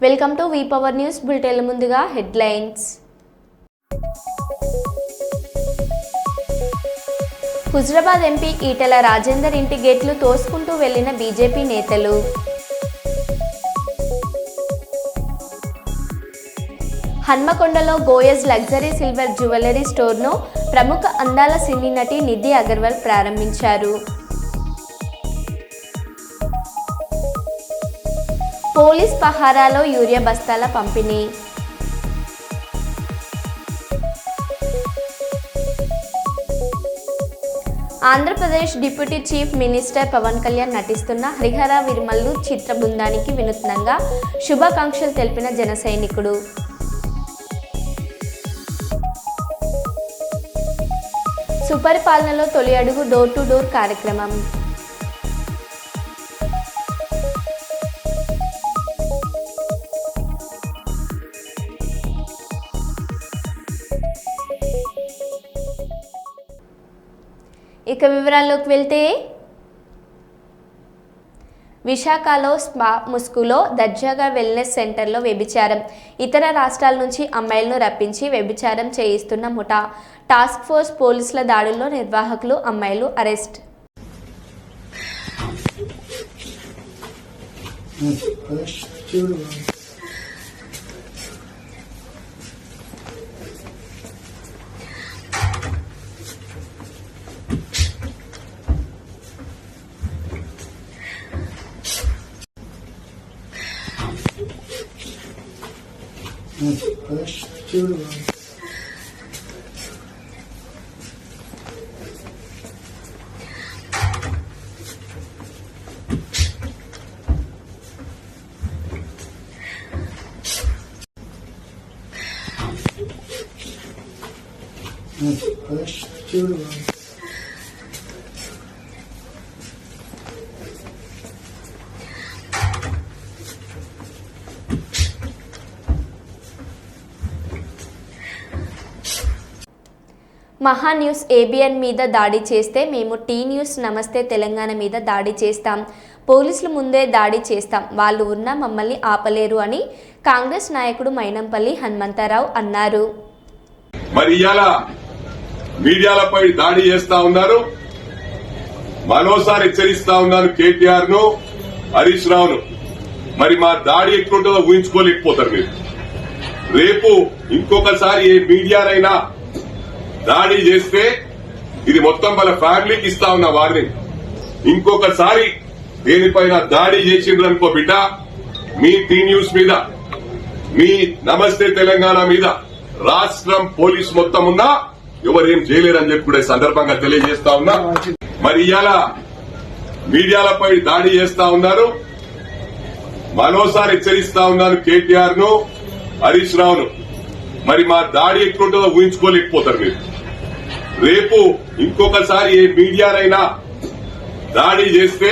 Welcome to V power news bulletin. ముందుగా headlines. Huzurabad MP Etela Rajender ఇంటి గేట్లు తోసుకుంటూ వెళ్లిన బీజేపీ నేతలు. హన్మకొండలో గోయజ్ లగ్జరీ సిల్వర్ జ్యువెలరీ స్టోర్ను ప్రముఖ అందాల సినీ నటి నిధి అగర్వాల్ ప్రారంభించారు. పోలీస్ పహారాలో యూరియా బస్తాల పంపిణీ. Andhra Pradesh deputy chief minister Pawan Kalyan నటిస్తున్న హరిహర విరిమల్లు చిత్ర బృందానికి వినూత్నంగా శుభాకాంక్షలు తెలిపిన జన సైనికుడు. సుపరిపాలనలో తొలి అడుగు డోర్ టు డోర్ కార్యక్రమం. ఇక వివరాల్లోకి వెళ్తే, విశాఖలో స్పా ముసుగులో దర్జాగా వెల్నెస్ సెంటర్లో వ్యభిచారం. ఇతర రాష్ట్రాల నుంచి అమ్మాయిలను రప్పించి వ్యభిచారం చేయిస్తున్న ముఠా. టాస్క్ ఫోర్స్ పోలీసుల దాడుల్లో నిర్వాహకులు అమ్మాయిలు అరెస్ట్. మహా న్యూస్ ఏబిఎన్ మీద దాడి చేస్తే మేము టీ న్యూస్ నమస్తే తెలంగాణ మీద దాడి చేస్తాం. పోలీసులు ముందే దాడి చేస్తాం, వాళ్ళు ఉన్నా మమ్మల్ని ఆపలేరు అని కాంగ్రెస్ నాయకుడు మైనంపల్లి హనుమంతరావు అన్నారు. మరి ఇవాళ మీడియాలపై దాడి చేస్తా ఉన్నారు. మరోసారి హెచ్చరిస్తా ఉన్నాను కేటీఆర్ ను, హరీష్ రావును. మరి మా దాడి ఎట్లుంటుందో ఊహించుకోలేకపోతారు మీరు. రేపు ఇంకొకసారి ఏ మీడియానైనా దాడి చేస్తే ఇది మొత్తం వాళ్ళ ఫ్యామిలీకి ఇస్తా ఉన్న వారిని. ఇంకొకసారి దేనిపైన దాడి చేసిండ్రు అనుకో బిడ్డ, మీ టీ న్యూస్ మీద, మీ నమస్తే తెలంగాణ మీద రాష్ట్రం పోలీస్ మొత్తం ఉన్నా ఎవరేం చేయలేరని చెప్పి కూడా సందర్భంగా తెలియజేస్తా ఉన్నా. మరి ఇవాళ మీడియాలపై దాడి చేస్తా ఉన్నారు. మరోసారి హెచ్చరిస్తా ఉన్నాను కేటీఆర్ ను, హరీష్ రావును. మరి మా దాడి ఎట్లుంటుందో ఊహించుకోలేకపోతారు మీరు. రేపు ఇంకొకసారి ఏ మీడియానైనా దాడి చేస్తే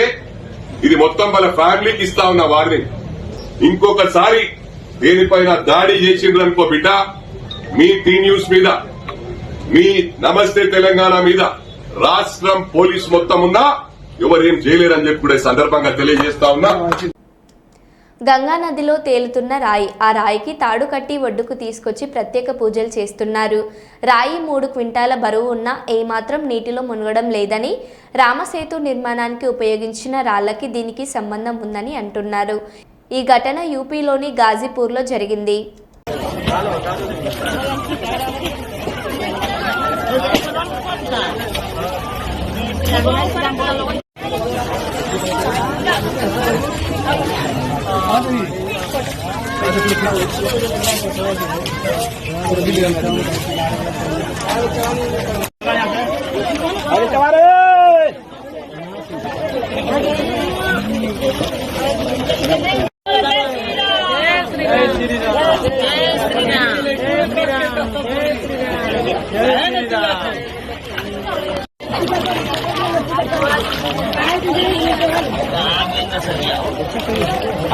ఇది మొత్తం వాళ్ళ ఫ్యామిలీకి ఇస్తా ఉన్న వారిని. ఇంకొకసారి దేనిపైన దాడి చేసిండ్రు అనుకో బిడ్డ, మీ టీ న్యూస్ మీద, మీ నమస్తే తెలంగాణ మీద రాష్ట్రం పోలీస్ మొత్తం ఉన్నా ఎవరేం చేయలేరని చెప్పి కూడా సందర్భంగా తెలియజేస్తా ఉన్నా. గంగా నదిలో తేలుతున్న రాయి. ఆ రాయికి తాడు కట్టి ఒడ్డుకు తీసుకొచ్చి ప్రత్యేక పూజలు చేస్తున్నారు. రాయి 3 క్వింటాల బరువు ఉన్నా ఏమాత్రం నీటిలో మునగడం లేదని, రామసేతు నిర్మాణానికి ఉపయోగించిన రాళ్లకి దీనికి సంబంధం ఉందని అంటున్నారు. ఈ ఘటన యూపీలోని గాజీపూర్లో జరిగింది.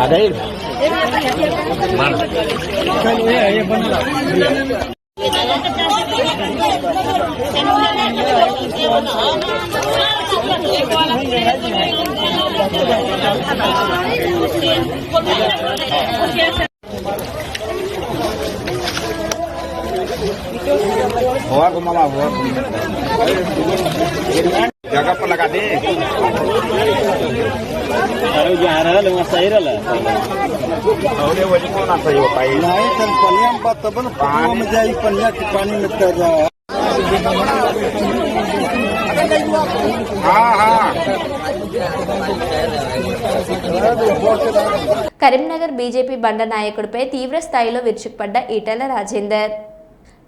అదే जगह पर लगा दे सही हो पाई पनिया में बात तब पानी में जाई पनिया के पानी में तर हाँ हाँ కరీంనగర్ బీజేపీ బండ నాయకుడిపై తీవ్ర స్థాయిలో విరుచుకుపడ్డ ఈటెల రాజేందర్.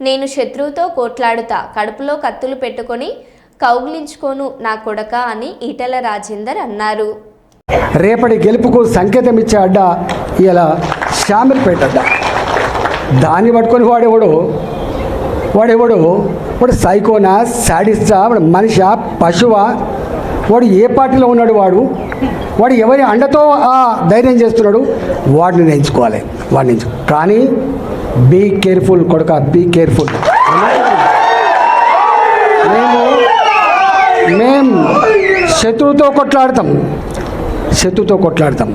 నేను శత్రువుతో కోట్లాడుతా, కడుపులో కత్తులు పెట్టుకొని కౌగిలించుకోను నా కొడక అని ఈటెల రాజేందర్ అన్నారు. రేపటి గెలుపుకు సంకేతం ఇచ్చే అడ్డ ఇలా షామిల్పేట అడ్డ. దాన్ని పట్టుకొని వాడు సైకోనా, శాడిస్టా, వాడు మనిషా, పశువా, వాడు ఏ పార్టీలో ఉన్నాడు, వాడు ఎవరి అండతో ఆ ధైర్యం చేస్తున్నాడు, వాడిని ఎంచుకోవాలి. కానీ బీ కేర్ఫుల్ కొడుక, బీ కేర్ఫుల్. మేము శత్రువుతో కొట్లాడతాం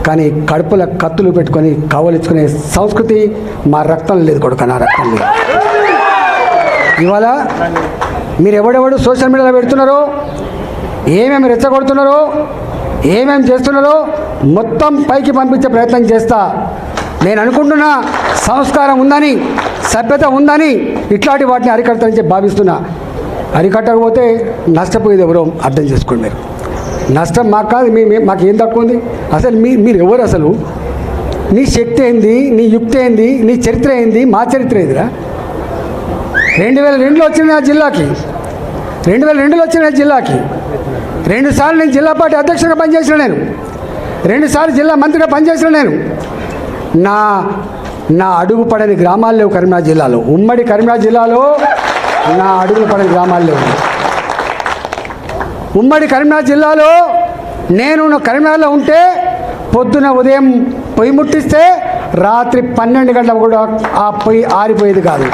కానీ కడుపుల కత్తులు పెట్టుకొని కవలించుకునే సంస్కృతి మా రక్తం లేదు కొడుక, నా రక్తం లేదు. ఇవాళ మీరు ఎవడెవడు సోషల్ మీడియాలో పెడుతున్నారో, ఏమేమి రెచ్చగొడుతున్నారో, ఏమేమి చేస్తున్నారో మొత్తం పైకి పంపించే ప్రయత్నం చేస్తా. నేను అనుకుంటున్నా సంస్కారం ఉందని, సభ్యత ఉందని ఇట్లాంటి వాటిని అరికడతానని చెప్పి భావిస్తున్నా. అరికట్టకపోతే నష్టపోయేది ఎవరో అర్థం చేసుకోండి. మీరు నష్టం మాకు కాదు, మాకేం తక్కువ ఉంది? అసలు మీరు ఎవరు? అసలు నీ శక్తి ఏంది, నీ యుక్తి ఏంది, నీ చరిత్ర ఏంది, మా చరిత్ర ఏందిరా? 2002లో వచ్చిన జిల్లాకి 2 సార్లు నేను జిల్లా పార్టీ అధ్యక్షుడిగా పనిచేసిన, నేను 2 సార్లు జిల్లా మంత్రిగా పనిచేసిన. నేను నా అడుగు పడని గ్రామాలు లేవు కరీంనగర్ జిల్లాలో. ఉమ్మడి కరీంనగర్ జిల్లాలో నా అడుగులు పడని గ్రామాలు లేవు. ఉమ్మడి కరీంనగర్ జిల్లాలో నేను కరీంనగర్లో ఉంటే పొద్దున ఉదయం పొయ్యి ముట్టిస్తే రాత్రి 12 గంటలకు కూడా ఆ పొయ్యి ఆరిపోయేది కాదు.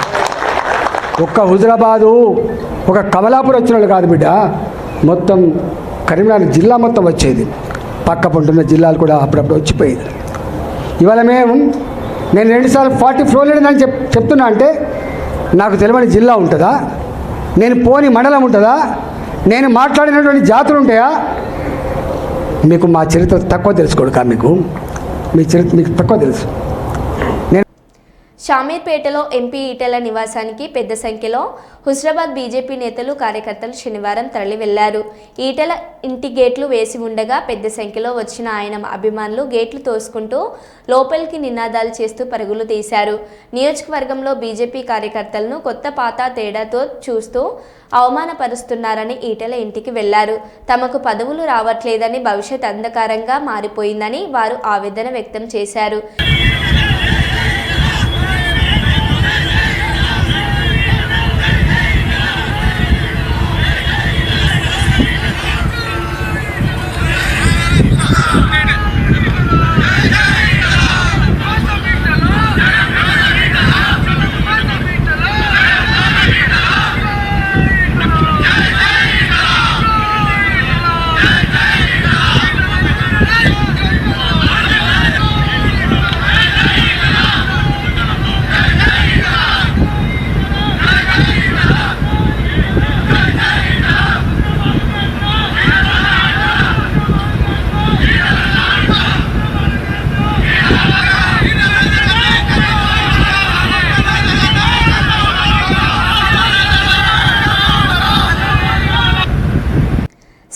ఒక్క హుజరాబాదు, ఒక కమలాపూర్ వచ్చిన వాళ్ళు కాదు బిడ్డ, మొత్తం కరీంనగర్ జిల్లా మొత్తం వచ్చేది. పక్క పంటున్న జిల్లాలు కూడా అప్పుడప్పుడు వచ్చిపోయేది. ఇవాళ నేను 2 సార్లు 40 ఫ్లోర్ లేదని చెప్తున్నా అంటే నాకు తెలియని జిల్లా ఉంటుందా? నేను పోని మండలం ఉంటుందా? నేను మాట్లాడినటువంటి జాతులు ఉంటాయా? మీకు మా చరిత్ర తక్కువ తెలుసుకోడు. మీ చరిత్ర మీకు తక్కువ తెలుసు. షామీర్పేటలో ఎంపీ ఈటెల నివాసానికి పెద్ద సంఖ్యలో హుజరాబాద్ బీజేపీ నేతలు, కార్యకర్తలు శనివారం తరలి వెళ్లారు. ఈటెల ఇంటి గేట్లు వేసి ఉండగా పెద్ద సంఖ్యలో వచ్చిన ఆయన అభిమానులు గేట్లు తోసుకుంటూ లోపలికి నినాదాలు చేస్తూ పరుగులు తీశారు. నియోజకవర్గంలో బీజేపీ కార్యకర్తలను కొత్త పాత తేడాతో చూస్తూ అవమానపరుస్తున్నారని ఈటెల ఇంటికి వెళ్లారు. తమకు పదవులు రావట్లేదని, భవిష్యత్ అంధకారంగా మారిపోయిందని వారు ఆవేదన వ్యక్తం చేశారు.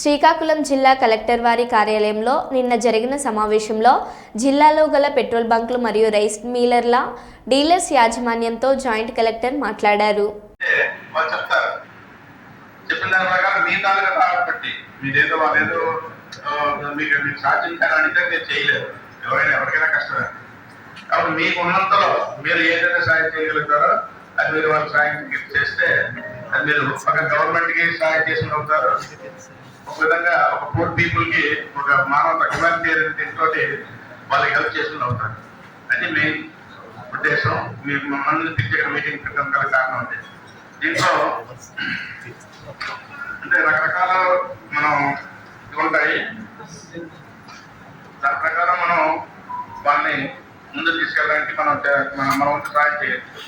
శ్రీకాకుళం జిల్లా కలెక్టర్ వారి కార్యాలయంలో నిన్న జరిగిన సమావేశంలో జిల్లాలో గల పెట్రోల్ బంకులు మరియు రైస్ మిల్లర్ల డీలర్స్ యాజమాన్యంతో జాయింట్ కలెక్టర్ మాట్లాడారు. మీకు ఉన్నంతలో మీరు ఏదైతే సాయం చేయగలుగుతారో అది మీరు వాళ్ళు సాయం చేస్తే అది మీరు ఒక గవర్నమెంట్ కి సాయం చేసిన అవుతారు. ఒక విధంగా ఒక పూర్ పీపుల్ కి ఒక మానవత హ్యుమానిటేరియన్ తోటి వాళ్ళకి హెల్ప్ చేసిన అవుతారు. అది మెయిన్ ఉద్దేశం. మీరు మమ్మల్ని పిలిచి మీటింగ్ పెట్టడం గల కారణం అది. దీంట్లో అంటే రకరకాల మనం ఉంటాయి. దాని ప్రకారం మనం వాళ్ళని ముందుకు తీసుకెళ్ళడానికి మనం వంతు సాయం చేయొచ్చు.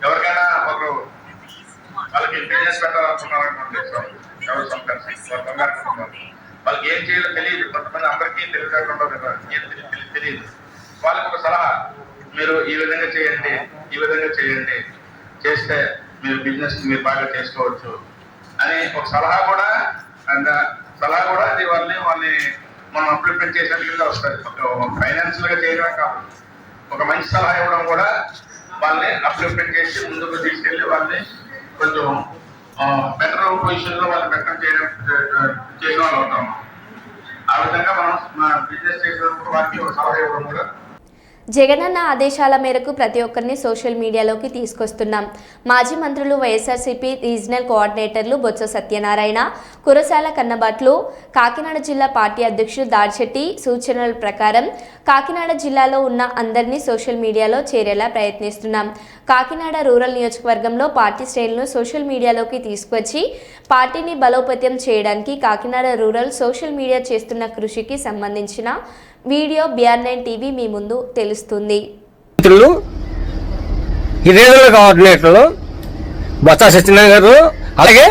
ఎవరికైనా ఒకరు వాళ్ళకి బిజినెస్ పెట్టాలనుకున్నారనుకోండి, ఎవరు వాళ్ళకి ఏం చేయాలో తెలియదు. కొంతమంది అందరికీ తెలియకుండా తెలియదు. వాళ్ళకి ఒక సలహా, మీరు ఈ విధంగా చేయండి, ఈ విధంగా చేయండి, చేస్తే మీరు బిజినెస్ మీరు బాగా చేసుకోవచ్చు అని ఒక సలహా కూడా అది వాళ్ళని మనం అప్లిమెంట్ చేసేట్టుగా వస్తుంది. ఒక ఫైనాన్షియల్ గా చేయడమే కాదు, ఒక మంచి సలహా ఇవ్వడం కూడా వాళ్ళని అప్లిమెంట్ చేసి ముందుకు తీసుకెళ్లి వాళ్ళని కొంచెం బెటర్ పొజిషన్ లో వాళ్ళు బెటర్ చేసిన వాళ్ళు అవుతాం. ఆ విధంగా మనం బిజినెస్ చేసినప్పుడు వారికి ఒక సలహా ఇవ్వడం కూడా. జగనన్న ఆదేశాల మేరకు ప్రతి ఒక్కరిని సోషల్ మీడియాలోకి తీసుకొస్తున్నాం. మాజీ మంత్రులు వైఎస్ఆర్సీపీ రీజనల్ కోఆర్డినేటర్లు బొత్స సత్యనారాయణ, కురసాల కన్నబాట్లు, కాకినాడ జిల్లా పార్టీ అధ్యక్షుడు దాడిశెట్టి సూచనల ప్రకారం కాకినాడ జిల్లాలో ఉన్న అందరినీ సోషల్ మీడియాలో చేరేలా ప్రయత్నిస్తున్నాం. కాకినాడ రూరల్ నియోజకవర్గంలో పార్టీ శ్రేణులను సోషల్ మీడియాలోకి తీసుకొచ్చి పార్టీని బలోపేతం చేయడానికి కాకినాడ రూరల్ సోషల్ మీడియా చేస్తున్న కృషికి సంబంధించిన వీడియో BR9 టీవీ మీ ముందు తెలుస్తుంది. మంత్రులు రీజనల్ కోఆర్డినేటర్లు బొత్స సత్యనారాయణ గారు, అలాగే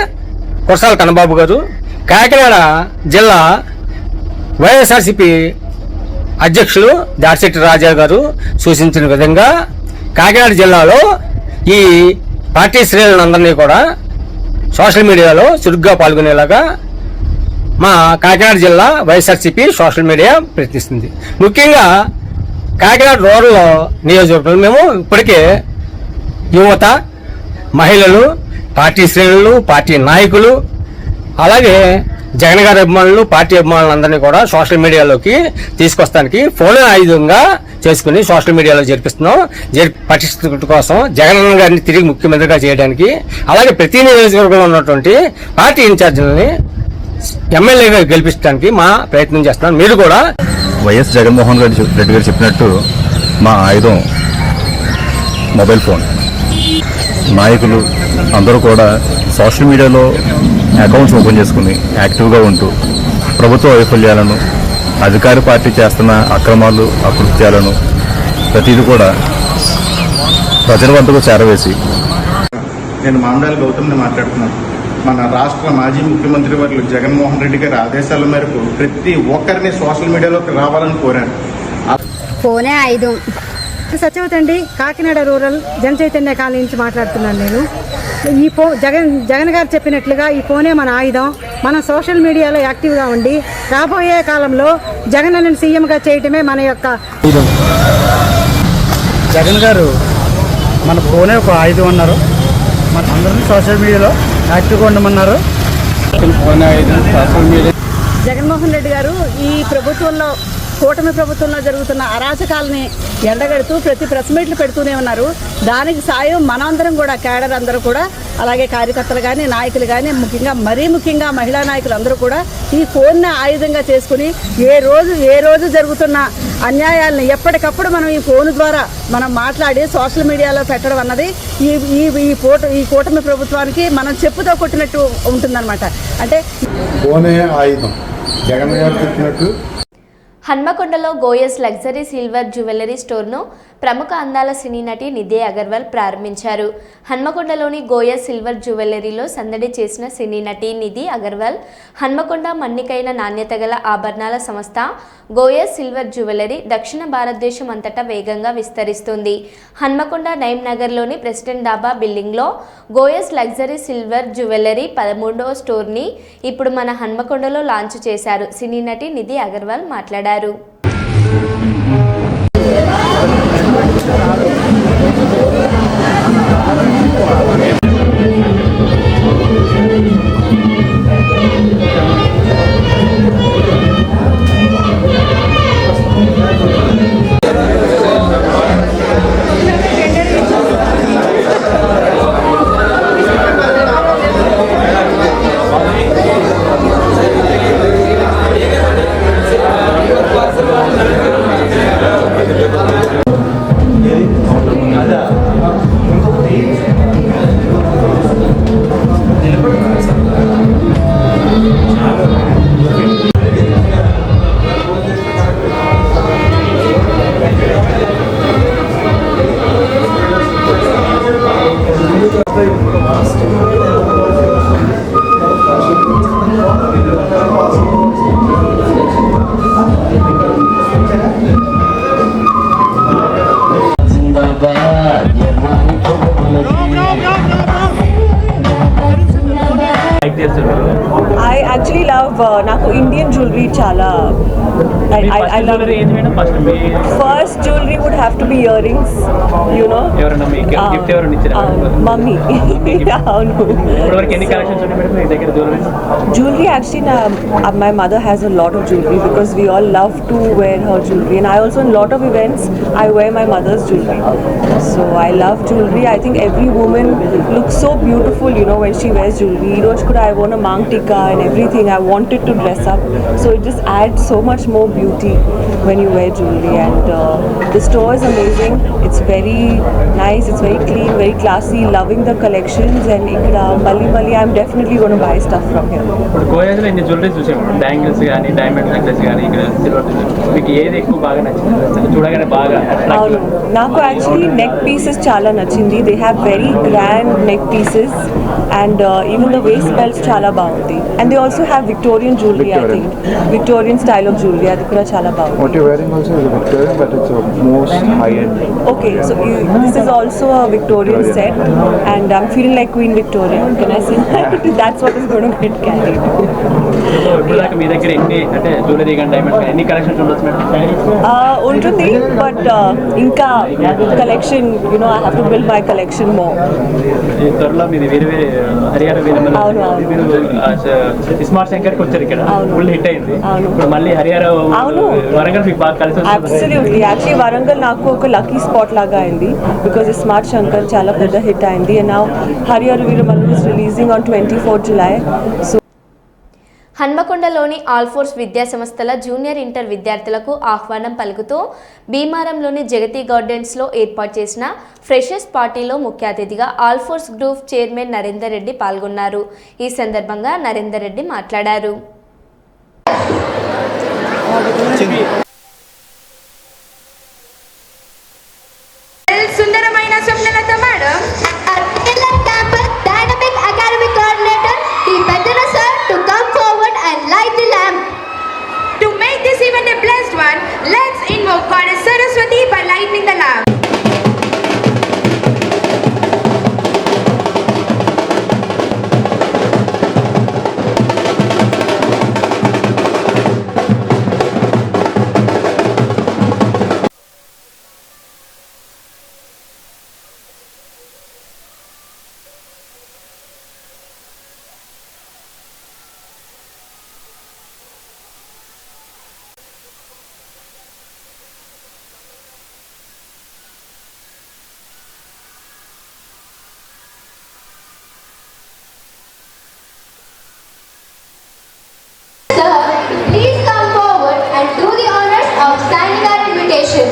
కురసాల కన్నబాబు గారు, కాకినాడ జిల్లా వైఎస్ఆర్సీపీ అధ్యక్షులు దాడిశెట్టి రాజా గారు సూచించిన విధంగా కాకినాడ జిల్లాలో ఈ పార్టీ శ్రేణులందరినీ కూడా సోషల్ మీడియాలో చురుగ్గా పాల్గొనేలాగా మా కాకినాడ జిల్లా వైఎస్ఆర్సీపీ సోషల్ మీడియా ప్రయత్నిస్తుంది. ముఖ్యంగా కాకినాడ రూరల్ నియోజకవర్గంలో మేము ఇప్పటికే యువత, మహిళలు, పార్టీ శ్రేణులు, పార్టీ నాయకులు, అలాగే జగన్ గారి అభిమానులు, పార్టీ అభిమానులందరినీ కూడా సోషల్ మీడియాలోకి తీసుకొస్తానికి ఫోన్ ఆయుధంగా చేసుకుని సోషల్ మీడియాలో జరిపిస్తున్నాం. పటిష్ట కోసం జగన్ గారిని తిరిగి ముఖ్యమంత్రిగా చేయడానికి, అలాగే ప్రతి నియోజకవర్గంలో ఉన్నటువంటి పార్టీ ఇన్ఛార్జీలని ఎమ్మెల్యేగా గెలిపించడానికి మా ప్రయత్నం చేస్తున్నాం. మీరు కూడా వైఎస్ జగన్మోహన్ రెడ్డి గారు చెప్పినట్టు మా ఆయుధం మొబైల్ ఫోన్. నాయకులు అందరూ కూడా సోషల్ మీడియాలో అకౌంట్స్ ఓపెన్ చేసుకుని యాక్టివ్గా ఉంటూ ప్రభుత్వ వైఫల్యాలను, అధికార పార్టీ చేస్తున్న అక్రమాలు, అకృత్యాలను ప్రతిదీ కూడా ప్రజల వద్దకు చేరవేసి. నేను మాండాల గౌతమ్ని మాట్లాడుతున్నాను. మన రాష్ట్ర మాజీ ముఖ్యమంత్రి వర్యులు జగన్మోహన్ రెడ్డి గారి ఆదేశాల మేరకు ప్రతి ఒక్కరిని సోషల్ మీడియాలోకి రావాలని కోరాను. ఫోనే ఆయుధం. సత్యవతండి, కాకినాడ రూరల్ జన చైతన్య కాలనీ నుంచి మాట్లాడుతున్నాను నేను. ఈ జగన్ గారు చెప్పినట్లుగా ఈ ఫోనే మన ఆయుధం. మనం సోషల్ మీడియాలో యాక్టివ్గా ఉండి రాబోయే కాలంలో జగన్ అన్నని సీఎంగా చేయటమే మన యొక్క ఆయుధం. జగన్ గారు మన ఫోనే ఒక ఆయుధం అన్నారు. మన అందరినీ సోషల్ మీడియాలో యాక్టివ్గా ఉండమన్నారు. ఫోనే ఆయుధం సోషల్ మీడియా. జగన్మోహన్ రెడ్డి గారు ఈ ప్రభుత్వంలో, కూటమి ప్రభుత్వంలో జరుగుతున్న అరాచకాలని ఎండగడుతూ ప్రతి ప్రెస్ మీట్లు పెడుతూనే ఉన్నారు. దానికి సాయం మనందరం కూడా, క్యాడర్ అందరూ కూడా, అలాగే కార్యకర్తలు కానీ, నాయకులు కానీ, మరీ ముఖ్యంగా మహిళా నాయకులు అందరూ కూడా ఈ ఫోన్ని ఆయుధంగా చేసుకుని ఏ రోజు జరుగుతున్న అన్యాయాలను ఎప్పటికప్పుడు మనం ఈ ఫోన్ ద్వారా మనం మాట్లాడి సోషల్ మీడియాలో పెట్టడం అన్నది ఈ కూటమి ప్రభుత్వానికి మనం చెప్పుతో కొట్టినట్టు ఉంటుందన్నమాట. అంటే ఫోనే ఆయుధం జగన్ గారు చెప్పినట్టు. హన్మకొండలో గోయస్ లగ్జరీ సిల్వర్ జ్యువెలరీ స్టోర్ను ప్రముఖ అందాల సినీ నటి నిధి అగర్వాల్ ప్రారంభించారు. హన్మకొండలోని గోయస్ సిల్వర్ జ్యువెలరీలో సందడి చేసిన సినీ నటి నిధి అగర్వాల్ హన్మకొండ మన్నికైన నాణ్యత గల ఆభరణాల సంస్థ గోయస్ సిల్వర్ జ్యువెలరీ దక్షిణ భారతదేశం అంతటా వేగంగా విస్తరిస్తుంది. హన్మకొండ నైమ్ నగర్లోని ప్రెసిడెంట్ డాబా బిల్డింగ్లో గోయస్ లగ్జరీ సిల్వర్ జ్యువెలరీ 13వ స్టోర్ని ఇప్పుడు మన హన్మకొండలో లాంచ్ చేశారు. సినీ నటి నిధి అగర్వాల్ మాట్లాడారు. I actually love నాకు Indian jewelry చాలా I love first jewelry would have to be earrings, you know. ఎవరైనా మీకు గిఫ్ట్ ఎవరైనా ఇచ్చారా? మమ్మీ. అవును. ఇప్పటివరకు ఎన్ని కలెక్షన్స్ ఉన్నాయి మేడం మీ దగ్గర Jewelry actually my mother has a lot of jewelry because we all love to wear her jewelry, and I also in a lot of events I wear my mother's jewelry. So I love jewelry. I think every woman looks so beautiful, you know, when she wears jewelry. You know, I wore a mang tikka and everything. I wanted to dress up, so it just adds so much more beauty when you wear jewelry. And the store is amazing. It's very nice. It's very clean, very classy. Loving the collections, and ikkada Malli I'm definitely going to buy stuff from here. ఇప్పుడు కోయాజ్లో ఎన్ని jewellery చూసాము, bangles కానీ diamond necklace కానీ ఇక్కడ silver మీకు ఏది ఎక్కువ బాగా నచ్చింది చూడగానే బాగా? అవును, నాకు యాక్చువల్లీ నెక్ పీసెస్ చాలా నచ్చింది. They have very grand neck pieces and even the waste belts చాలా బాగుంది. And they also have Victorian jewellery. I think Victorian style of jewellery అది కూడా చాలా బాగుంది. What you're wearing also is Victorian, but it's most high end. Okay, so this is also a Victorian set, and I'm feeling like Queen Victoria. Can I say that? That's what is going to get carried. ఇప్పుడు దాకా మీ దగ్గర ఎన్ని అంటే jewellery కానీ diamond కానీ ఎన్ని collections ఉండొచ్చు madam? ఉంటుంది, బట్ ఇంకా collection, you know, I have to build my collection more. త్వరలో మీది వేరే హరియానా వేరే అవును, అవును. మీరు స్మార్ట్ శంకర్కి వచ్చారు, ఇక్కడ ఫుల్ హిట్ అయింది. అవును. ఇప్పుడు మళ్ళీ హరియానా అవును. వరంగల్ మీకు బాగా కలిసి వస్తుంది. అబ్సల్యూట్లీ. యాక్చువల్లీ వరంగల్ నాకు ఒక లక్కీ స్పాట్ లాగా అయింది బికాజ్ ఈ స్మార్ట్ శంకర్ చాలా పెద్ద హిట్ అయింది. అండ్ నౌ హరియానా Veeramallu is releasing on 24 July. So హన్మకొండలోని ఆల్ఫోర్స్ విద్యా సంస్థల జూనియర్ ఇంటర్ విద్యార్థులకు ఆహ్వానం పలుకుతూ భీమారంలోని జగతి గార్డెన్స్లో ఏర్పాటు చేసిన ఫ్రెషర్స్ పార్టీలో ముఖ్య అతిథిగా ఆల్ఫోర్స్ గ్రూప్ చైర్మన్ నరేందర్ రెడ్డి పాల్గొన్నారు. ఈ సందర్భంగా నరేందర్ రెడ్డి మాట్లాడారు. సుందరమైన Swapnalatha madam, campus dynamic academic coordinator T. Bedra sir to come forward and light the lamp. To make this event a blessed one, let's invoke Goddess Saraswati by lighting the lamp. Please come forward and do the honors of signing our invitation.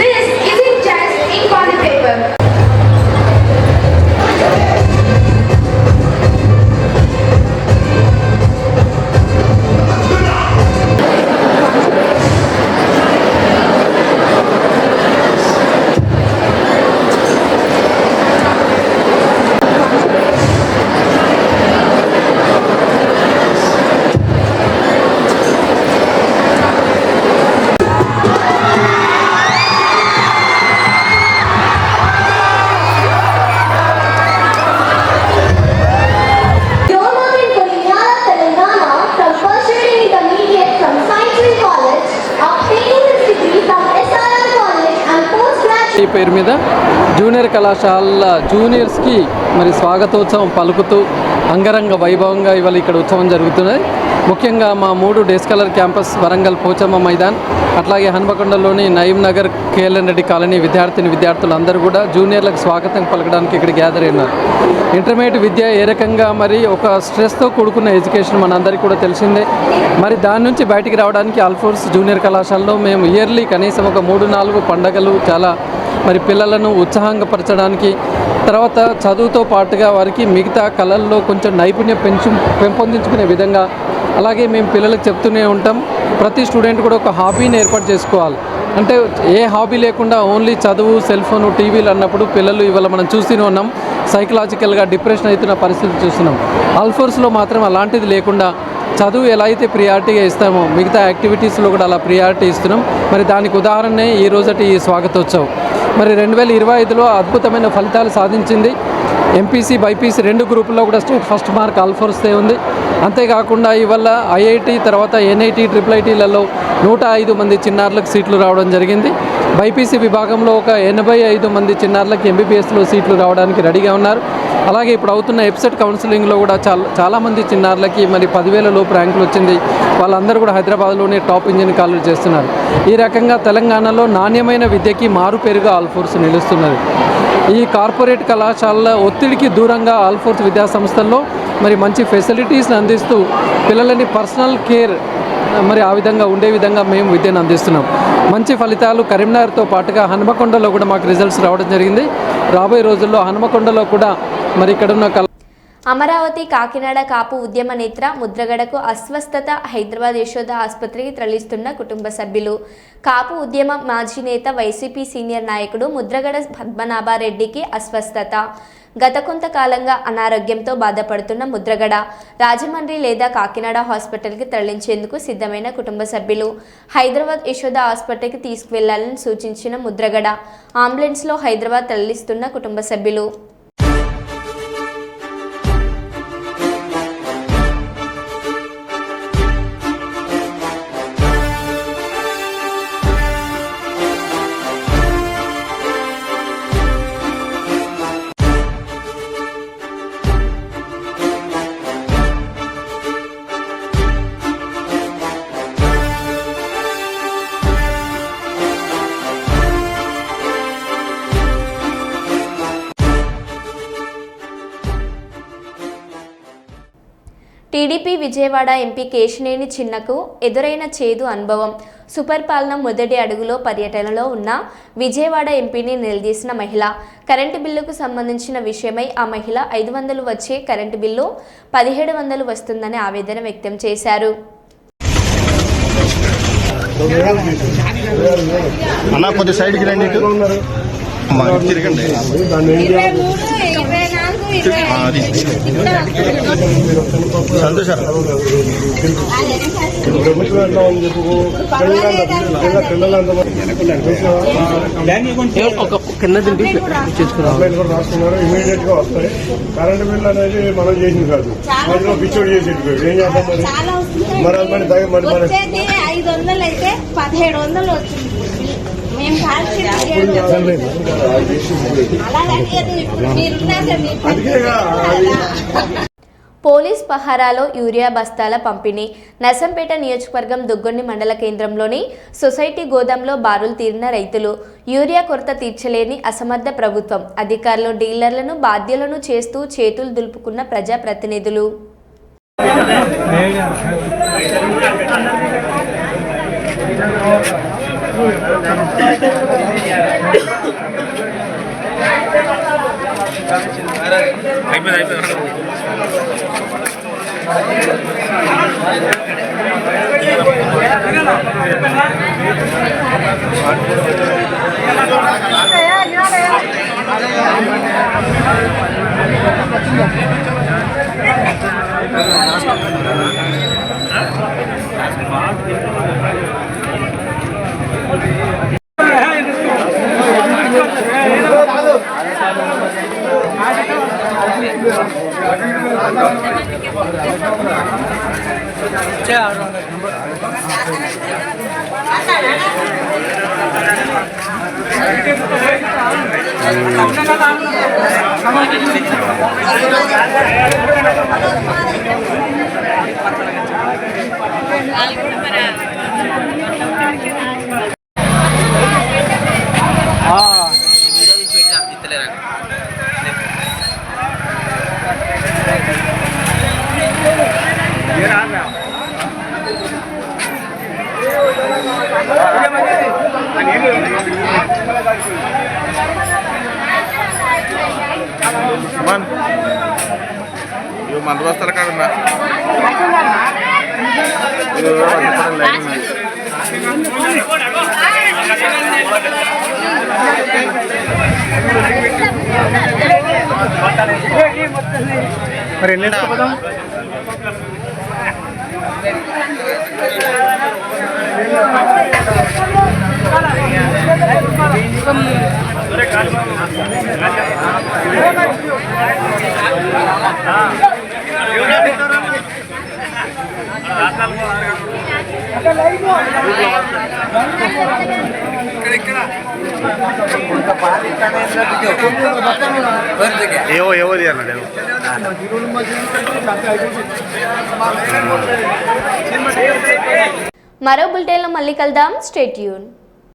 This isn't just ink on the paper. ఈ పేరు మీద junior కళాశాల జూనియర్స్కి మరి స్వాగతోత్సవం పలుకుతూ అంగరంగ వైభవంగా ఇవాళ ఇక్కడ ఉత్సవం జరుగుతున్నది. ముఖ్యంగా మా 3 days colour campus Warangal Pochamma Maidan, అట్లాగే హన్మకొండలోని నయీం నగర్ కేఎల్ఎన్ రెడ్డి కాలనీ విద్యార్థులు అందరూ కూడా జూనియర్లకు స్వాగతం పలకడానికి ఇక్కడ గ్యాదర్ అయినారు. ఇంటర్మీడియట్ విద్య ఏ రకంగా మరి ఒక స్ట్రెస్తో కూడుకున్న ఎడ్యుకేషన్ మనందరికీ కూడా తెలిసిందే. మరి దాని నుంచి బయటికి రావడానికి ఆల్ఫోర్స్ జూనియర్ కళాశాలలో మేము ఇయర్లీ కనీసం ఒక 3-4 పండగలు చాలా మరి పిల్లలను ఉత్సాహంపరచడానికి, తర్వాత చదువుతో పాటుగా వారికి మిగతా కళల్లో కొంచెం నైపుణ్యం పెంపొందించుకునే విధంగా, అలాగే మేము పిల్లలకు చెప్తూనే ఉంటాం, ప్రతి స్టూడెంట్ కూడా ఒక హాబీని ఏర్పాటు చేసుకోవాలి. అంటే ఏ హాబీ లేకుండా ఓన్లీ చదువు, సెల్ ఫోను, టీవీలు అన్నప్పుడు పిల్లలు ఇవాళ మనం చూస్తూనే ఉన్నాం, సైకలాజికల్గా డిప్రెషన్ అవుతున్న పరిస్థితి చూస్తున్నాం. ఆల్ఫోర్స్లో మాత్రం అలాంటిది లేకుండా చదువు ఎలా అయితే ప్రియారిటీగా ఇస్తామో మిగతా యాక్టివిటీస్లో కూడా అలా ప్రియారిటీ ఇస్తున్నాం. మరి దానికి ఉదాహరణే ఈ రోజటి ఈ స్వాగతోత్సవం. మరి 2025లో అద్భుతమైన ఫలితాలు సాధించింది. ఎంపీసీ బైపీసీ 2 గ్రూపుల్లో కూడా స్టేట్ ఫస్ట్ మార్క్ ఆల్ఫోర్స్దే ఉంది. అంతేకాకుండా ఇవాళ ఐఐటి తర్వాత ఎన్ఐటి ట్రిపుల్ ఐటీలలో 105 మంది చిన్నారులకు సీట్లు రావడం జరిగింది. బైపీసీ విభాగంలో ఒక 85 మంది చిన్నారులకు ఎంబీబీఎస్లో సీట్లు రావడానికి రెడీగా ఉన్నారు. అలాగే ఇప్పుడు అవుతున్న ఎప్సెట్ కౌన్సిలింగ్లో కూడా చాలామంది చిన్నారులకి మరి 10,000 లోపు ర్యాంకులు వచ్చింది. వాళ్ళందరూ కూడా హైదరాబాద్లోనే టాప్ ఇంజనీరింగ్ కాలేజ్ చేస్తున్నారు. ఈ రకంగా తెలంగాణలో నాణ్యమైన విద్యకి మారుపేరుగా ఆల్ఫోర్స్ నిలుస్తున్నది. ఈ కార్పొరేట్ కళాశాలల ఒత్తిడికి దూరంగా ఆల్ఫోర్స్ విద్యా సంస్థల్లో మరి మంచి ఫెసిలిటీస్ని అందిస్తూ పిల్లలని పర్సనల్ కేర్ మరి ఆ విధంగా ఉండే విధంగా మేము విద్యను అందిస్తున్నాం. మంచి ఫలితాలు కరీంనగర్తో పాటుగా హనుమకొండలో కూడా మాకు రిజల్ట్స్ రావడం జరిగింది. రాబోయే రోజుల్లో హనుమకొండలో కూడా మరి ఇక్కడున్న అమరావతి కాకినాడ కాపు ఉద్యమ నేత్ర ముద్రగడకు అస్వస్థత. హైదరాబాద్ యశోద ఆసుపత్రికి తరలిస్తున్న కుటుంబ సభ్యులు. కాపు ఉద్యమ మాజీ నేత వైసీపీ సీనియర్ నాయకుడు ముద్రగడ పద్మనాభారెడ్డికి అస్వస్థత. గత కొంతకాలంగా అనారోగ్యంతో బాధపడుతున్న ముద్రగడ రాజమండ్రి లేదా కాకినాడ హాస్పిటల్కి తరలించేందుకు సిద్ధమైన కుటుంబ సభ్యులు హైదరాబాద్ యశోద హాస్పిటల్కి తీసుకువెళ్లాలని సూచించిన ముద్రగడ అంబులెన్స్లో హైదరాబాద్ తరలిస్తున్న కుటుంబ సభ్యులు. టీడీపీ విజయవాడ ఎంపీ కేశినేని చిన్నకు ఎదురైన చేదు అనుభవం. సుపరిపాలన మొదటి అడుగులో పర్యటనలో ఉన్న విజయవాడ ఎంపీని నిలదీసిన మహిళ. కరెంటు బిల్లుకు సంబంధించిన విషయమై ఆ మహిళ 500 వచ్చే కరెంటు బిల్లు 1700 వస్తుందని ఆవేదన వ్యక్తం చేశారు. ఇమీడియట్ గా వస్తాయి. కరెంట్ బిల్ అనేది మనం చేసింది కాదు, మధ్యలో పిచ్చోడు చేసేది. ఏం చేస్తాం మరి మరి 500 అయితే 1700 వచ్చింది. పోలీస్ పహారాలో యూరియా బస్తాల పంపిణీ. నర్సంపేట నియోజకవర్గం దుగ్గొండి మండల కేంద్రంలోని సొసైటీ గోదాంలో బారులు తీరిన రైతులు. యూరియా కొరత తీర్చలేని అసమర్థ ప్రభుత్వం. అధికారులు డీలర్లను బాధ్యులను చేస్తూ చేతులు దులుపుకున్న ప్రజాప్రతినిధులు. మందు వస్తారు కదన్నా మరి ఎన్ని పదం మరో బులెటిన్లో మళ్ళీ కలుద్దాం. Stay tune.